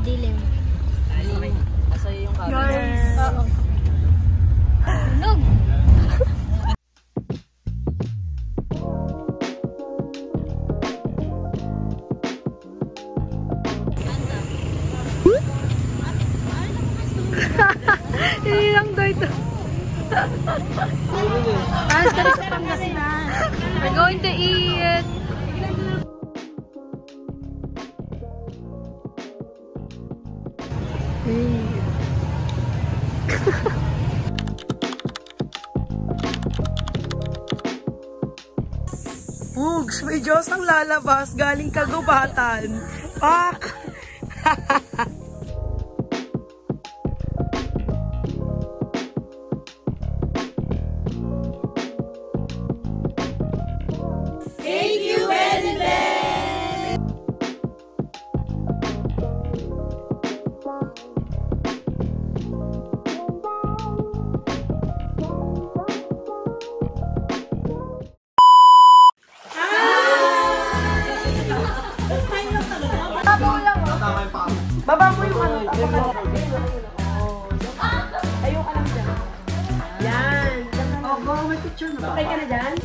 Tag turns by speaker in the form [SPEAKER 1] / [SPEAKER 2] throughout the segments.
[SPEAKER 1] Dilim.
[SPEAKER 2] Asa yung camera?
[SPEAKER 1] Guys. Nog. Hindi lang daw ito. Alas kami sa Pangasinan. We're going to eat.
[SPEAKER 3] Pugs, may Diyos ang lalabas galing kagubatan. Pak!
[SPEAKER 1] Thank you, Wednesday!
[SPEAKER 3] Baba mo yung ano. Ayun ka lang dyan. Yan. Oh, go. May picture na ba? Okay ka na dyan?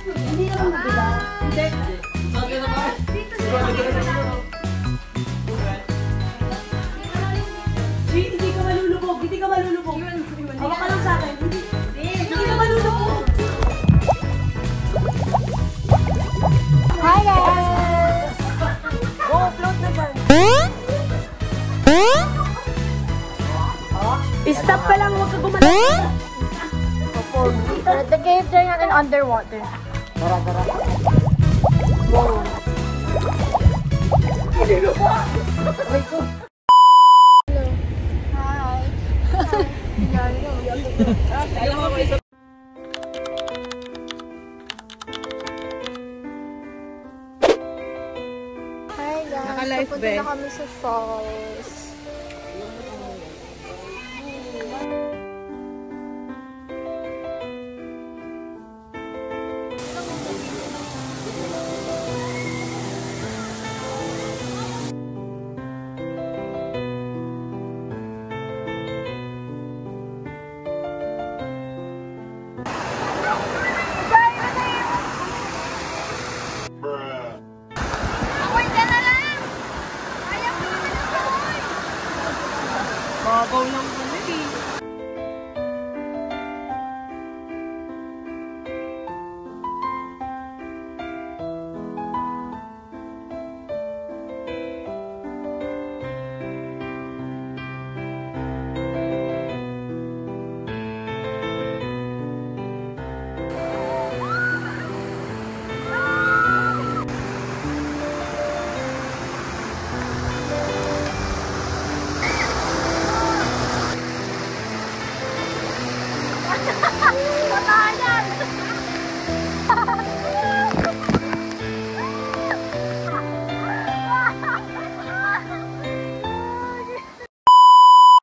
[SPEAKER 3] Hindi naman na, diba? Hindi. Okay na ba? Hindi ka malulubog. Hindi ka malulubog. Hawa ka lang sa akin. Hindi ka malulubog.
[SPEAKER 1] Hi guys!
[SPEAKER 3] Go, float na dyan.
[SPEAKER 1] Stop ka lang, huwag ka gumalaw. The cave dyan natin underwater.
[SPEAKER 3] Tara, tara.
[SPEAKER 1] Wow.
[SPEAKER 3] Wait ko.
[SPEAKER 1] Hello. Hi. Hi guys, pupunta na kami sa falls.
[SPEAKER 3] Babaw lang kami.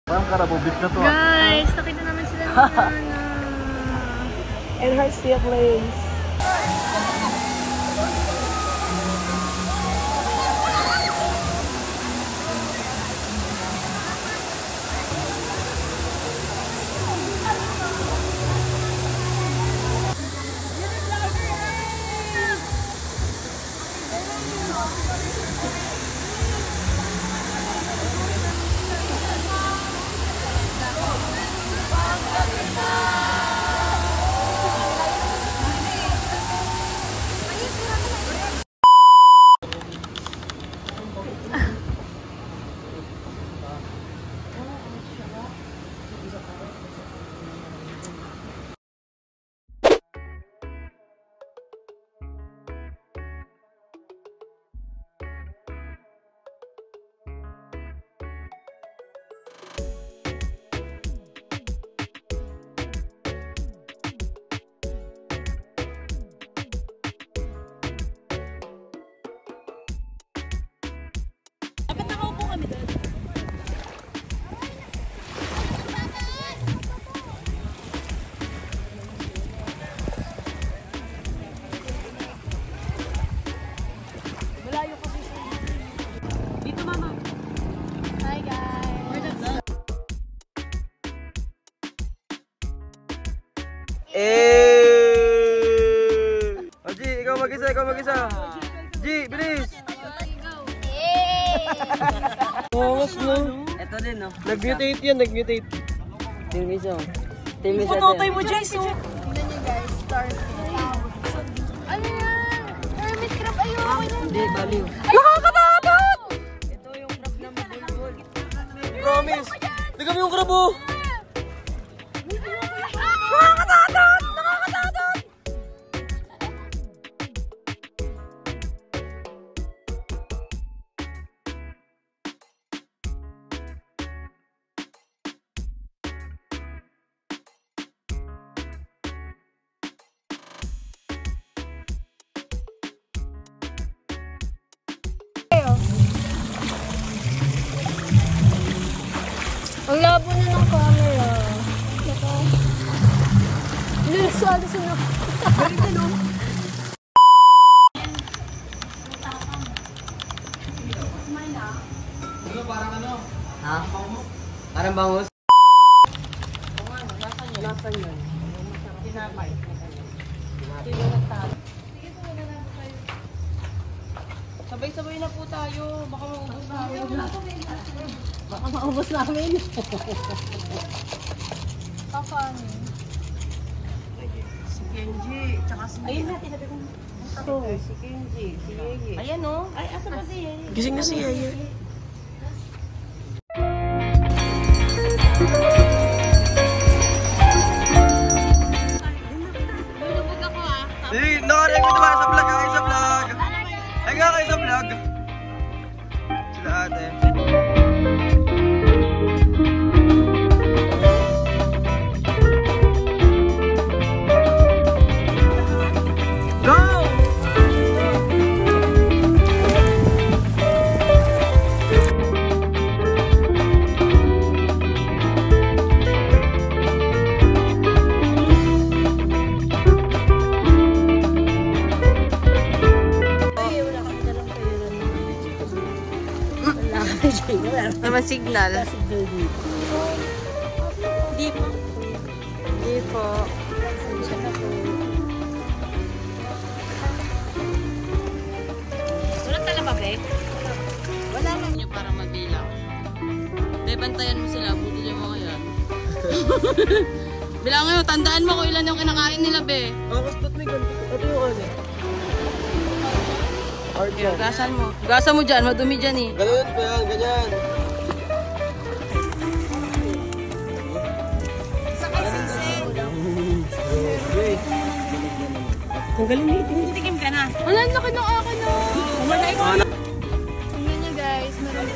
[SPEAKER 2] Parang karabubit na to.
[SPEAKER 1] Guys, nakita naman sila ng
[SPEAKER 3] And her still place.
[SPEAKER 4] G, bilis!
[SPEAKER 2] Bangos no?
[SPEAKER 4] Ito din, no?
[SPEAKER 2] Nag-mutate yan, nag-mutate.
[SPEAKER 4] Team Miso. Team Miso.
[SPEAKER 3] Putotoy mo, Jason.
[SPEAKER 1] Tingnan niyo guys, starfish. Ano yan? Hermit crab, ayoko yan.
[SPEAKER 4] Hindi, baliw.
[SPEAKER 1] Nakakatakot!
[SPEAKER 4] Ito yung crab na mabulbul.
[SPEAKER 2] Promise! Tignan mo yung krabo!
[SPEAKER 1] Nakakatakot! Nakakatakot! Ang labo na ng camera. Nilasado sa na.
[SPEAKER 4] Ha? Parang bangus.
[SPEAKER 3] Nasaan yun? Tinapay. Sabay-sabay na po tayo. Baka maubos namin. Baka maubos namin.
[SPEAKER 1] Kakano?
[SPEAKER 3] Si Kenji, tsaka si... Ayun na, tinabi ko. Ito, si Kenji, si Yeye. Ayan o. Ay, asa ba si Yeye?
[SPEAKER 2] Gising na si Yaya.
[SPEAKER 1] Lulubog ako ah.
[SPEAKER 2] Hey, nakarek mo diba sa vlog? Kayo sa vlog. Ay nga kayo sa vlog. Sila ate. Go!
[SPEAKER 1] Naman signal. Di po. Di po.
[SPEAKER 3] Sulat ka na ba, Be?
[SPEAKER 1] Wala lang nyo para mabilang. Bebantayan mo sila, buti yung mga yan. Bilangin mo, tandaan mo kung ilan yung kinakain nila, be.
[SPEAKER 2] Oh, ba't may ganito? Ito yung ano.
[SPEAKER 1] Okay, gasan mo. Gasan mo dyan, madumi dyan eh.
[SPEAKER 2] Ganun pa yan, ganyan.
[SPEAKER 3] Ang galing nito. Titigim ka na.
[SPEAKER 1] Wala, laki ng akin na.
[SPEAKER 3] Umalay ko.
[SPEAKER 1] Tingnan nyo guys, meron.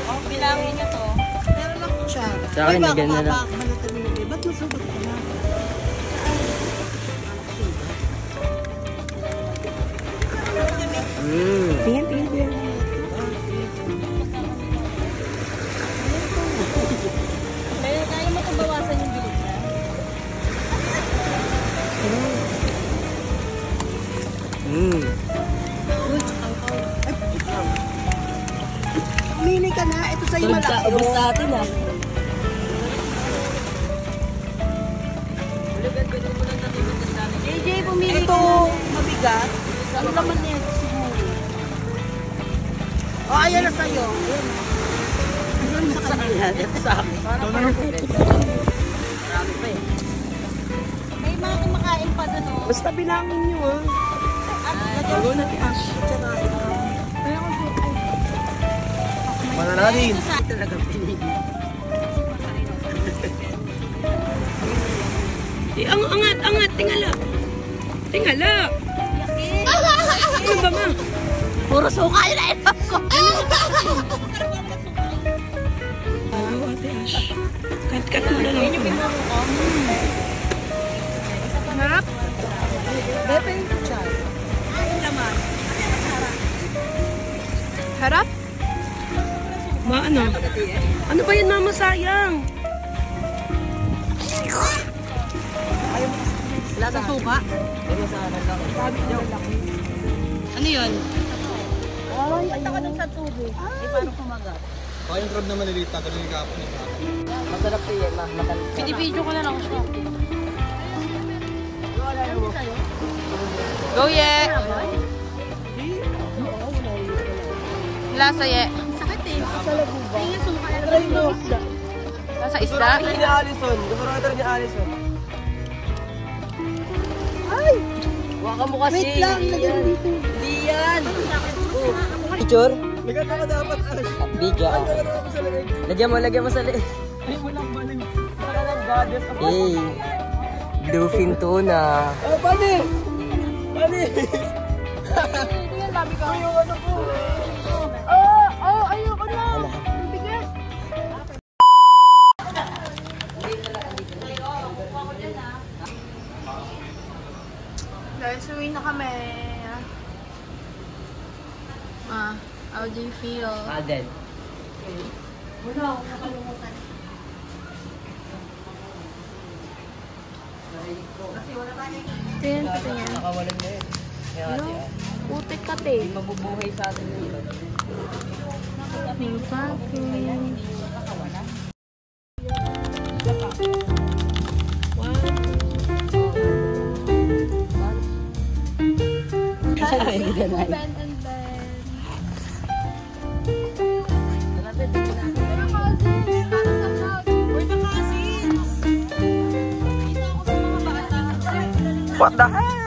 [SPEAKER 3] Oh, bilangin niyo to. Meron lang siya.
[SPEAKER 4] Sa akin, na ganyan lang.
[SPEAKER 3] Ba't masugot ka na? Tingin, tingin, tingin. Kaya mo itong bawasan yung bilis na? Mini ka na. Ito sa'yo malaki.
[SPEAKER 4] Ubus natin ah.
[SPEAKER 3] JJ, pumili ito, mabigat. Ano naman niya siguro? Oh, ayan na sa'yo. Ayan na. Sa kanila, dito sa akin.
[SPEAKER 4] Marami pa eh.
[SPEAKER 3] May mga kumakain pa doon, oh.
[SPEAKER 2] Basta bilangin nyo ah.
[SPEAKER 3] Bago natin Ash.
[SPEAKER 2] Wala natin.
[SPEAKER 3] Talaga pinili.
[SPEAKER 2] Ang angat, angat, tingala. Tingala. Ano ba ma?
[SPEAKER 3] Puro suka yun na ito ko.
[SPEAKER 2] Oh, ate Ash. Kahit katula lang ito.
[SPEAKER 3] Harap. Bebe yung kutsar. Ang laman.
[SPEAKER 1] Harap?
[SPEAKER 2] Ma, ano? Ano ba yan, mama? Sayang.
[SPEAKER 3] Wala sa suka.
[SPEAKER 1] Ano yun?
[SPEAKER 3] Ay, punta ka dun sa tubig. Eh, paano kumagat?
[SPEAKER 2] Baka yung crab na maliliit na tuloy kapon yung crab.
[SPEAKER 4] Masarap to yan, ma. Matalit.
[SPEAKER 1] Pinipidyo ko na lang siya. Go, yeah! Lasa ye.
[SPEAKER 3] Sakit eh.
[SPEAKER 1] Sa labuba.
[SPEAKER 3] Ay, sumukha na
[SPEAKER 1] Try mo isda. Lasa isda?
[SPEAKER 2] Gusto ni Alison. Gusto ni Alison.
[SPEAKER 1] Ay!
[SPEAKER 4] Huwag ka mo kasi.
[SPEAKER 1] Wait lang, lagyan dito.
[SPEAKER 4] Hindi yan. Picture?
[SPEAKER 2] Naganda ka dapat, Alison.
[SPEAKER 4] Video. Lagyan mo sa leeg.
[SPEAKER 2] Ay, walang baling. Wala lang goddess.
[SPEAKER 4] Hey. Bluefin tuna.
[SPEAKER 2] Oh, panis! Panis!
[SPEAKER 1] Hindi yan, labi ka.
[SPEAKER 2] Yung ano po.
[SPEAKER 1] Ayoko na. Bigat. Guys, uwi na kami. How do you feel?
[SPEAKER 4] Alden.
[SPEAKER 1] Tingnan, tingnan.
[SPEAKER 4] Nakawalan na yun. Kaya
[SPEAKER 1] Ano? Putik ka, te.
[SPEAKER 4] hindi mabubuhay sa atin yun.
[SPEAKER 1] Yung vacuum. Bend and bend. Pero kasi, para sa vlog.
[SPEAKER 3] Wait na kasi. Ito ako sa mga bata.
[SPEAKER 2] What the hell?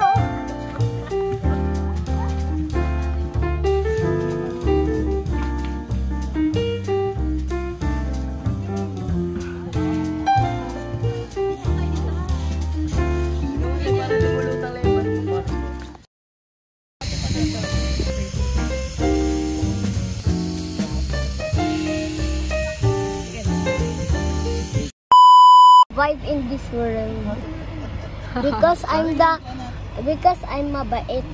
[SPEAKER 5] Vibe in this world because I'm mabait.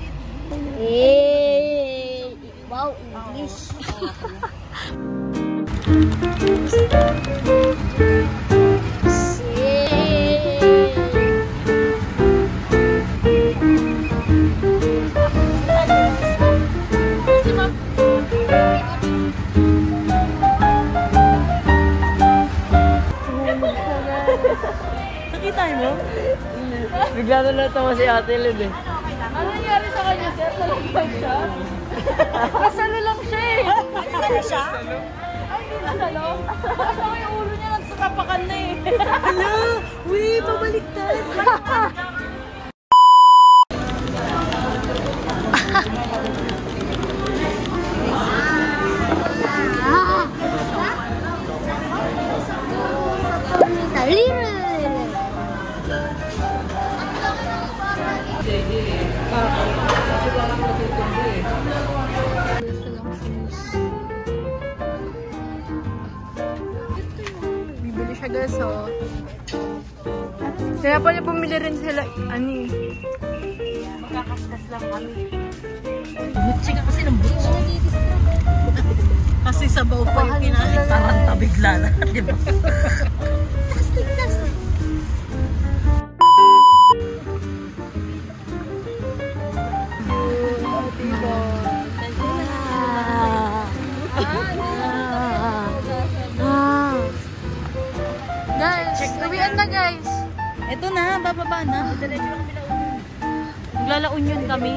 [SPEAKER 5] Hey, wow, English.
[SPEAKER 3] Nakita mo?
[SPEAKER 4] Bigla na natawa si Ate Lid eh.
[SPEAKER 1] Ano nangyari sa kanya, sir? Nalagpag siya? Kasalo lang siya eh.
[SPEAKER 3] Nasaan siya?
[SPEAKER 1] Ay, hindi nasalo. Kasama yung ulo niya, nagsatapakan na eh.
[SPEAKER 3] Hala! Uy, pabaliktad!
[SPEAKER 1] Bibili siya guys, oh. Kaya pala bumili rin sila, ano eh.
[SPEAKER 3] Magkakaskas lang kami. Butsi ka kasi ng butsi. Kasi sabaw pa yung kinain. Taranta bigla na, di ba? Plastic.
[SPEAKER 1] Guys, uwian na guys.
[SPEAKER 3] Ito na, bababa na. Maglalaunyon kami.